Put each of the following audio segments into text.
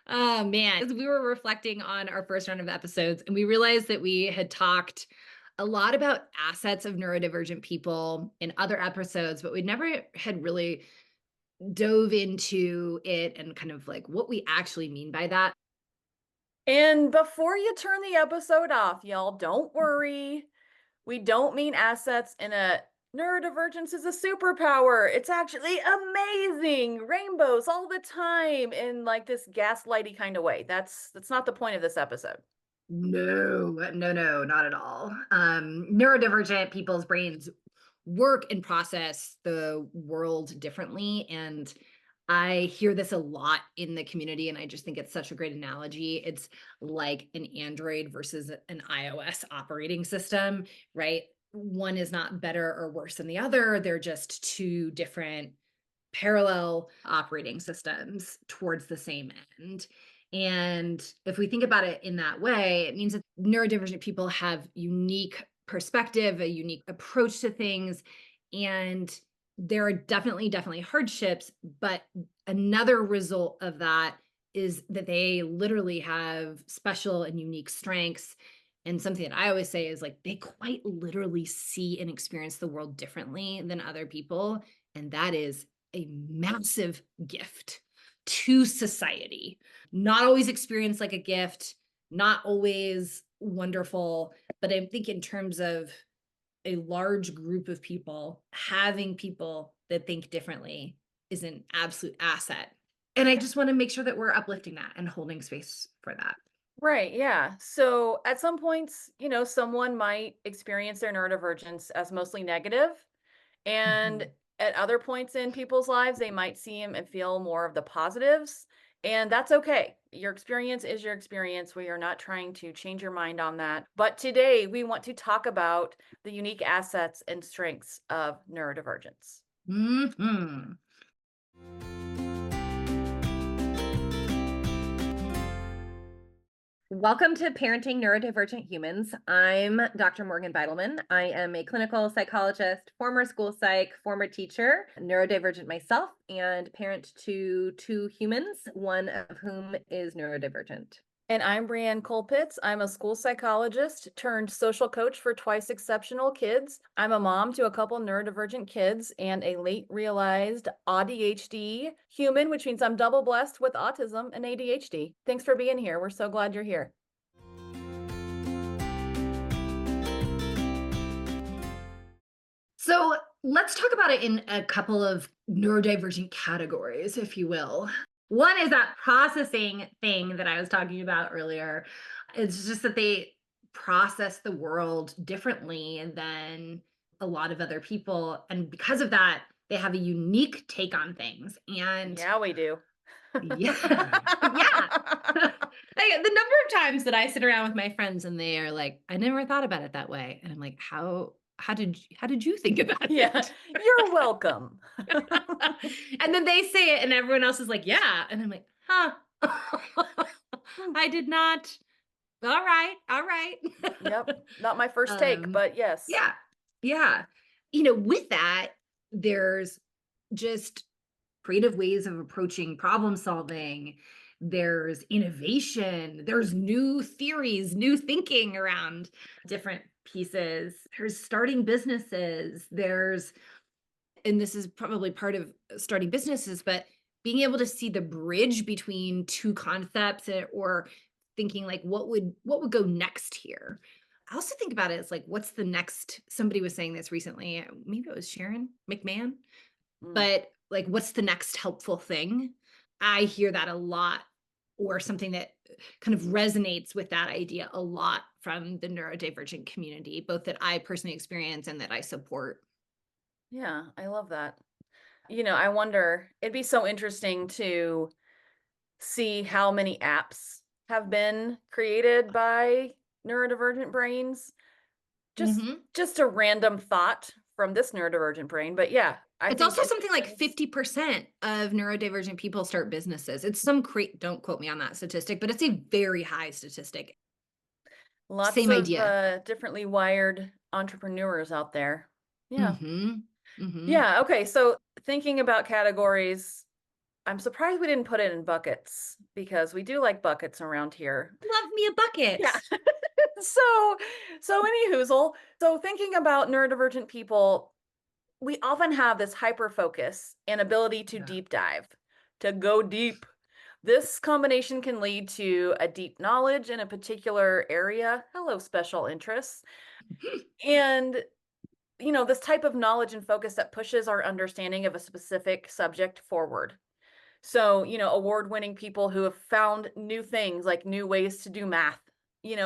Oh man, as we were reflecting on our first round of episodes, and we realized that we had talked a lot about assets of neurodivergent people in other episodes, but we never had really dove into it and kind of like what we actually mean by that. And before you turn the episode off, y'all, don't worry. We don't mean assets in a neurodivergence is a superpower. It's actually amazing. Rainbows all the time in like this gaslighty kind of way. That's not the point of this episode. No, no, not at all. Neurodivergent people's brains work and process the world differently. And I hear this a lot in the community, and I just think it's such a great analogy. It's like an Android versus an iOS operating system, right? One is not better or worse than the other. They're just two different parallel operating systems towards the same end. And if we think about it in that way, it means that neurodivergent people have unique perspective, a unique approach to things. And there are definitely hardships, but another result of that is that they literally have special and unique strengths. And something that I always say is like they quite literally see and experience the world differently than other people. And that is a massive gift to society. Not always experienced like a gift, not always wonderful, but I think in terms of a large group of people, having people that think differently is an absolute asset. And I just want to make sure that we're uplifting that and holding space for that. Right, yeah. So at some points, someone might experience their neurodivergence as mostly negative, and Mhm. at other points in people's lives, they might see and feel more of the positives, and that's okay. Your experience is your experience. We are not trying to change your mind on that. But today, we want to talk about the unique assets and strengths of neurodivergence. Mhm. Welcome to Parenting Neurodivergent Humans. I'm Dr. Morgan Beidelman. I am a clinical psychologist, former school psych, former teacher, neurodivergent myself, and parent to two humans, one of whom is neurodivergent. And I'm Breann Colpitz. I'm a school psychologist turned social coach for twice exceptional kids. I'm a mom to a couple neurodivergent kids and a late realized ADHD human, which means I'm double blessed with autism and ADHD. Thanks for being here. We're so glad you're here. So let's talk about it in a couple of neurodivergent categories, if you will. One is that processing thing that I was talking about earlier. It's just that they process the world differently than a lot of other people. And because of that, they have a unique take on things. And Yeah, we do. yeah, yeah. The number of times that I sit around with my friends and they are like, I never thought about it that way. And I'm like, how did you think about Yeah, it? you're welcome. And then they say it and everyone else is like, yeah. And I'm like, huh. I did not. All right, all right. Yep, not my first take, um, but yes. yeah, yeah. With that, there's just creative ways of approaching problem solving. There's innovation. There's new theories, new thinking around different pieces. There's starting businesses. And this is probably part of starting businesses, but being able to see the bridge between two concepts or thinking like what would go next here. I also think about it as like what's the next somebody was saying this recently, maybe it was Sharon McMahon, Mm. but like what's the next helpful thing? I hear that a lot, or something that kind of resonates with that idea a lot from the neurodivergent community, both that I personally experience and that I support. Yeah, I love that. I wonder, it'd be so interesting to see how many apps have been created by neurodivergent brains. Just Mhm. just a random thought from this neurodivergent brain, but yeah, I It's think also it's something like 50% of neurodivergent people start businesses. It's some don't quote me on that statistic, but it's a very high statistic. lots Same of idea. differently wired entrepreneurs out there. Yeah. Mhm. Mhm. Yeah, okay, so thinking about categories, I'm surprised we didn't put it in buckets. because we do like buckets around here. Love me a Yeah. bucket. So, any hoozle. So thinking about neurodivergent people, we often have this hyper focus and ability to Yeah. deep dive, to go deep. This combination can lead to a deep knowledge in a particular area. Hello, special interests. And, this type of knowledge and focus that pushes our understanding of a specific subject forward. So, award winning people who have found new things, like new ways to do math,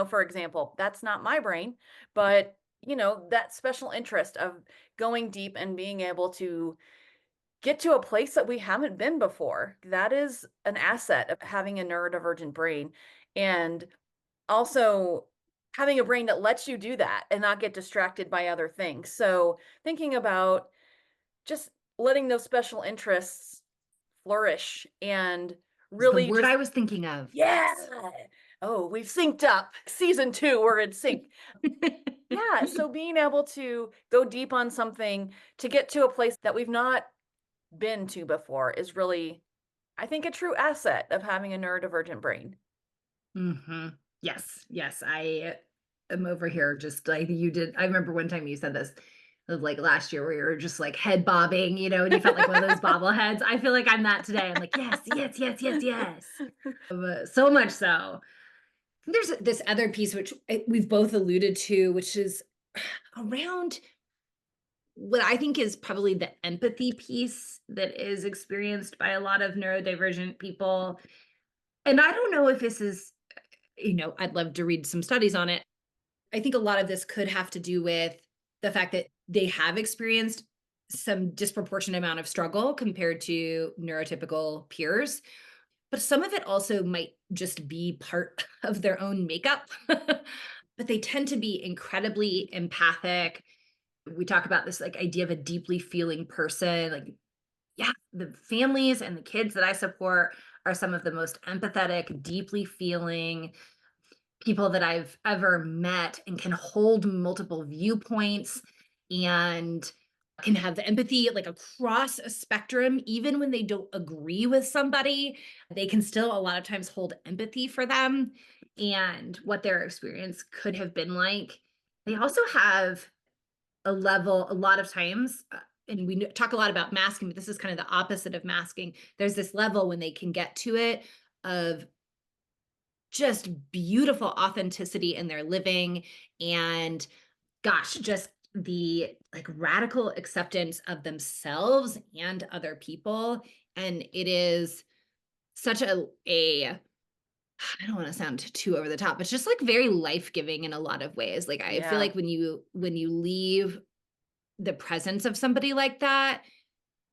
for example, that's not my brain, but, that special interest of going deep and being able to get to a place that we haven't been before. That is an asset of having a neurodivergent brain. And also having a brain that lets you do that and not get distracted by other things. So, thinking about just letting those special interests flourish and Is the really word just I was thinking of. yeah. Yes. Oh, we've synced up. Season 2, we're in sync. Yeah, so being able to go deep on something to get to a place that we've not been to before is really, I think, a true asset of having a neurodivergent brain. Hmm. Yes, yes. I am over here just like you did. I remember one time you said this like last year where you were just like head bobbing, and you felt like one of those bobbleheads. I feel like I'm that today. I'm like, yes, yes, yes, yes, yes. So much so. There's this other piece which we've both alluded to, which is around what I think is probably the empathy piece that is experienced by a lot of neurodivergent people. And I don't know if this is, I'd love to read some studies on it. I think a lot of this could have to do with the fact that they have experienced some disproportionate amount of struggle compared to neurotypical peers. But some of it also might just be part of their own makeup. But they tend to be incredibly empathic. We talk about this like idea of a deeply feeling person. Like, yeah, the families and the kids that I support are some of the most empathetic, deeply feeling people that I've ever met, and can hold multiple viewpoints and can have the empathy like across a spectrum. Even when they don't agree with somebody, they can still a lot of times hold empathy for them and what their experience could have been like. They also have a level, a lot of times, and we talk a lot about masking, but this is kind of the opposite of masking. There's this level when they can get to it of just beautiful authenticity in their living, and gosh, just the like radical acceptance of themselves and other people. And it is such a I don't want to sound too over the top, but it's just like very life-giving in a lot of ways. Like I feel Yeah, like when you leave the presence of somebody like that,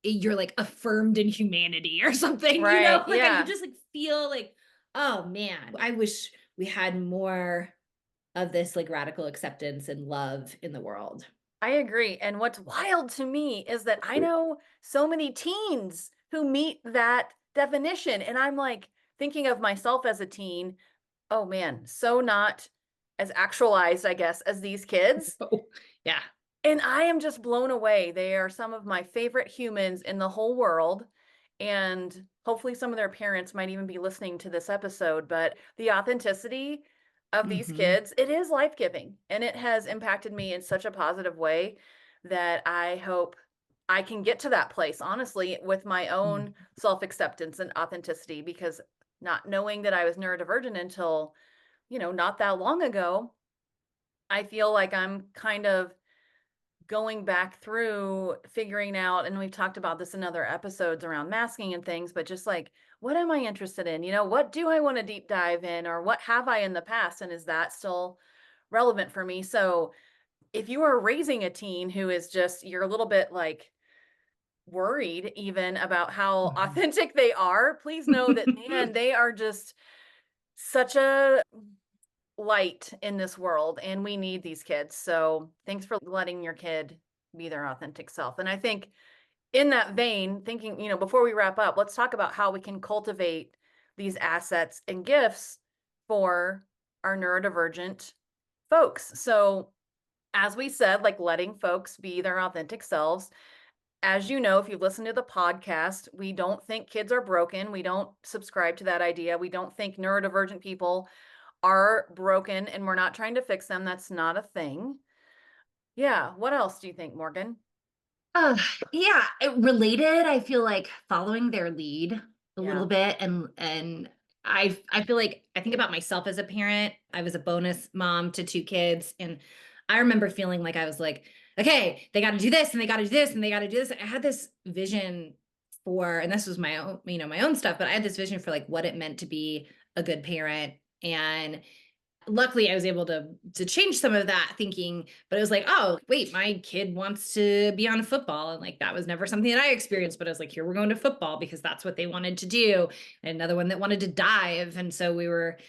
you're like affirmed in humanity or something, right. like you Yeah, just like feel like, oh man, I wish we had more of this like radical acceptance and love in the world. I agree. And what's wild to me is that I know so many teens who meet that definition. And I'm like thinking of myself as a teen, oh man, so not as actualized, I guess, as these kids. Oh, yeah. And I am just blown away. They are some of my favorite humans in the whole world. And hopefully, some of their parents might even be listening to this episode. But the authenticity of these Hmm. kids, it is life giving. And it has impacted me in such a positive way that I hope I can get to that place, honestly, with my own self acceptance and authenticity. Because not knowing that I was neurodivergent until, not that long ago, I feel like I'm kind of going back through figuring out, and we've talked about this in other episodes around masking and things, but just like, what am I interested in? What do I want to deep dive in, or what have I in the past? And is that still relevant for me? So if you are raising a teen who is just, you're a little bit like worried even about how Hmm. authentic they are, please know that, man, they are just such a light in this world and we need these kids. So thanks for letting your kid be their authentic self. And I think in that vein, thinking, before we wrap up, let's talk about how we can cultivate these assets and gifts for our neurodivergent folks. So as we said, like letting folks be their authentic selves, as you know, if you've listened to the podcast, we don't think kids are broken. We don't subscribe to that idea. We don't think neurodivergent people are broken and we're not trying to fix them. That's not a thing. Yeah. What else do you think, Morgan? Uh, yeah, related, I feel like following their lead a little Yeah. bit, and I feel like I think about myself as a parent. I was a bonus mom to two kids, and I remember feeling like I was like, okay, they got to do this and they got to do this and they got to do this. I had this vision for, and this was my own, my own stuff, but I had this vision for like what it meant to be a good parent. And luckily I was able to change some of that thinking, but it was like, oh wait, my kid wants to be on football, and like that was never something that I experienced, but I was like, here, we're going to football because that's what they wanted to do. And another one that wanted to dive, and so we were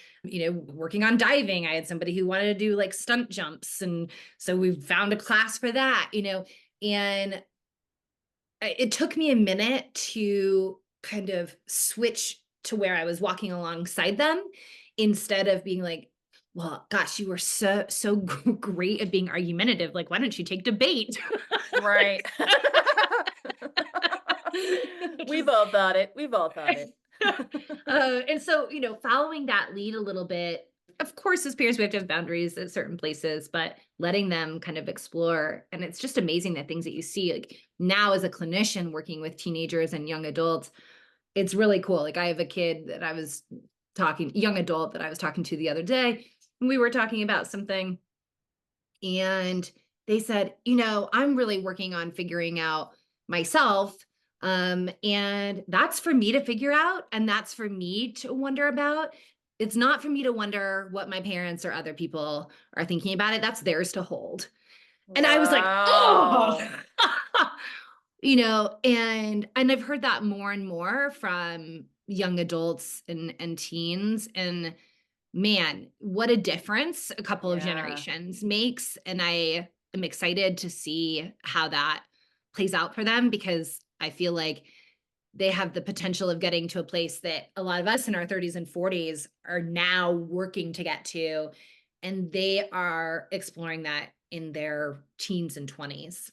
working on diving. I had somebody who wanted to do like stunt jumps, and so we found a class for that, and it took me a minute to kind of switch to where I was walking alongside them instead of being like, well, gosh, you were so great at being argumentative. Like, why don't you take debate? Right. Like, We just, both thought it. We both thought it. and so, following that lead a little bit, of course, as parents, we have to have boundaries at certain places, but letting them kind of explore. And it's just amazing the things that you see. Like now, as a clinician working with teenagers and young adults, it's really cool. Like I have a kid that young adult that I was talking to the other day. And we were talking about something, and they said, I'm really working on figuring out myself. And that's for me to figure out. And that's for me to wonder about. It's not for me to wonder what my parents or other people are thinking about it. That's theirs to hold. And I was like, oh, Wow. and I've heard that more and more from young adults and teens. And man, what a difference a couple of Yeah. generations makes. And I am excited to see how that plays out for them, because I feel like they have the potential of getting to a place that a lot of us in our 30s and 40s are now working to get to. And they are exploring that in their teens and 20s.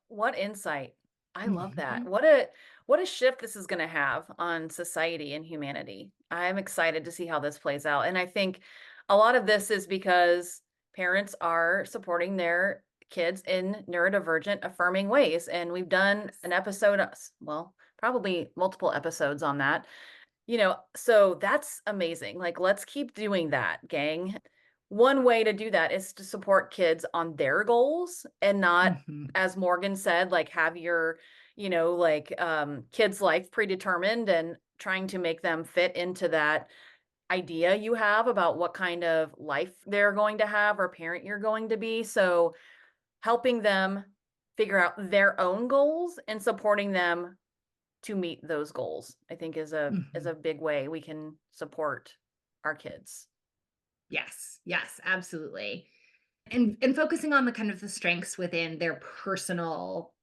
What insight. I love that. Mhm. What a shift this is going to have on society and humanity. I'm excited to see how this plays out. And I think a lot of this is because parents are supporting their kids in neurodivergent affirming ways. And we've done an episode, well, probably multiple episodes on that. So that's amazing. Like, let's keep doing that, gang. One way to do that is to support kids on their goals and not, Mhm. as Morgan said, like have your, kid's life predetermined and trying to make them fit into that idea you have about what kind of life they're going to have or parent you're going to be. So helping them figure out their own goals and supporting them to meet those goals, I think is a Mhm. big way we can support our kids. Yes, yes, absolutely. And focusing on the kind of the strengths within their personal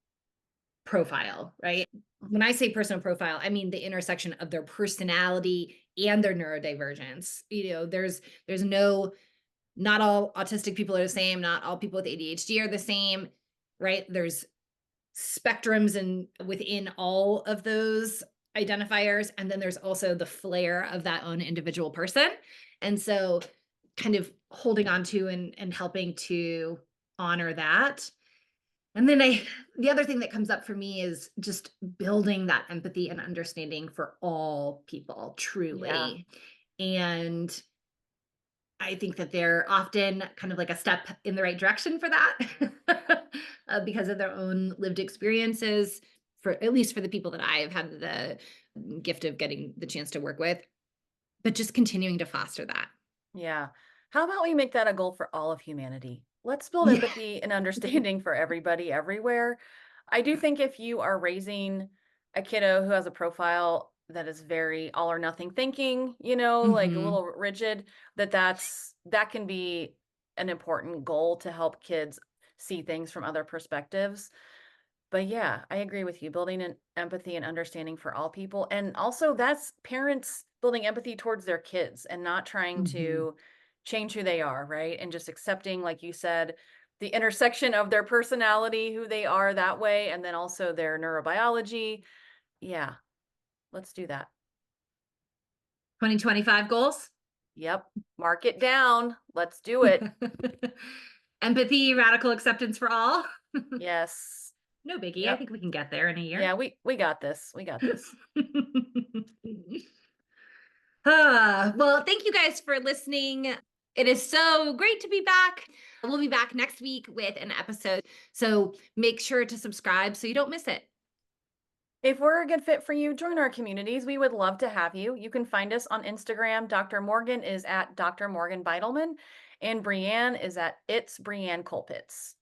profile, right? When I say personal profile, I mean the intersection of their personality and their neurodivergence. There's no, not all autistic people are the same, not all people with ADHD are the same, right? There's spectrums and within all of those identifiers, and then there's also the flair of that own individual person. And so kind of holding on to and helping to honor that. And then the other thing that comes up for me is just building that empathy and understanding for all people, Yeah. truly. And I think that they're often kind of like a step in the right direction for that, because of their own lived experiences, for at least for the people that I have had the gift of getting the chance to work with, but just continuing to foster that. Yeah. How about we make that a goal for all of humanity? Let's build Yeah. empathy and understanding for everybody everywhere. I do think if you are raising a kiddo who has a profile that is very all or nothing thinking, like a Hmm. little rigid, that can be an important goal to help kids see things from other perspectives. But yeah, I agree with you. Building an empathy and understanding for all people. And also that's parents building empathy towards their kids and not trying Hmm. to change who they are, right? And just accepting, like you said, the intersection of their personality, who they are that way, and then also their neurobiology. Yeah, let's do that. 2025 goals. Yep. Mark it down. Let's do it. Empathy, radical acceptance for all. Yes. No biggie. I Yep. think we can get there in a year. Yeah, we got this. We got this. Well, thank you guys for listening. It is so great to be back. We'll be back next week with an episode. So make sure to subscribe so you don't miss it. If we're a good fit for you, join our communities. We would love to have you. You can find us on Instagram. Dr. Morgan is at Dr. Morgan Beidelman, and Breann is at It's Breann Colpitts.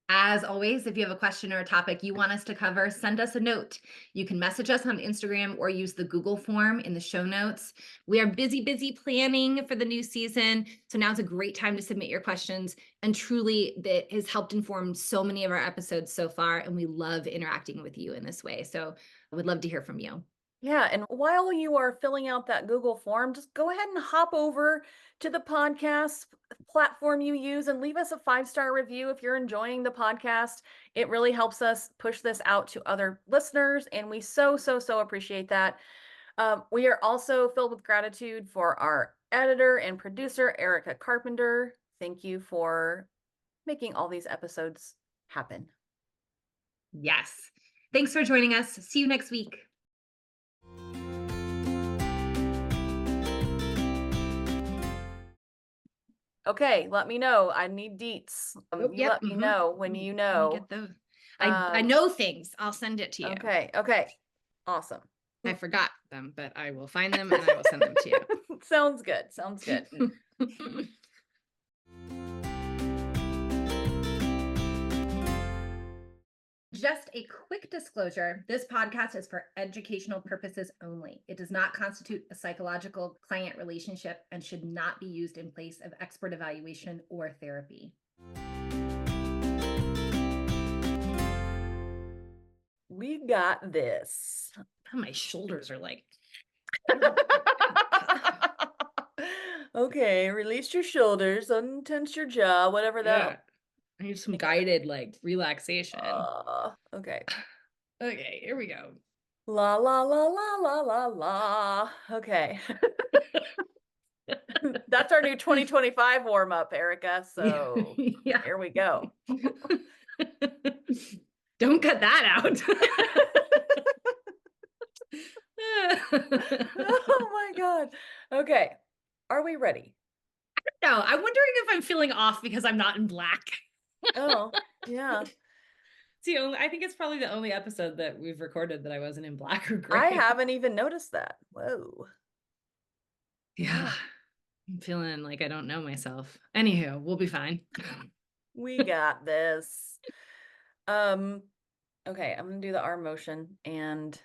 As always, if you have a question or a topic you want us to cover, send us a note. You can message us on Instagram or use the Google form in the show notes. We are busy planning for the new season. So now's a great time to submit your questions. And truly, that has helped inform so many of our episodes so far. And we love interacting with you in this way. So I would love to hear from you. Yeah, and while you are filling out that Google form, just go ahead and hop over to the podcast platform you use and leave us a 5-star review if you're enjoying the podcast. It really helps us push this out to other listeners, and we so appreciate that. We are also filled with gratitude for our editor and producer, Erica Carpenter. Thank you for making all these episodes happen. Yes. Thanks for joining us. See you next week. Okay, let me know. I need deets. You let me know when you know. Get those. I know things. I'll send it to you. Okay. Awesome. I forgot them, but I will find them and I will send them to you. Sounds good. Just a quick disclosure, this podcast is for educational purposes only. It does not constitute a psychological client relationship and should not be used in place of expert evaluation or therapy. We got this. My shoulders are like... Okay, release your shoulders, untense your jaw, whatever that. I need some guided like relaxation. Okay. Okay, here we go. La la la la la la la. Okay. That's our new 2025 warm up, Erica. So yeah. Here we go. Don't cut that out. Oh my God. Okay. Are we ready? No, I'm wondering if I'm feeling off because I'm not in black. Oh, yeah. See, I think it's probably the only episode that we've recorded that I wasn't in black or gray. I haven't even noticed that. Whoa. Yeah. I'm feeling like I don't know myself. Anywho, we'll be fine. We got this. Okay, I'm gonna do the arm motion and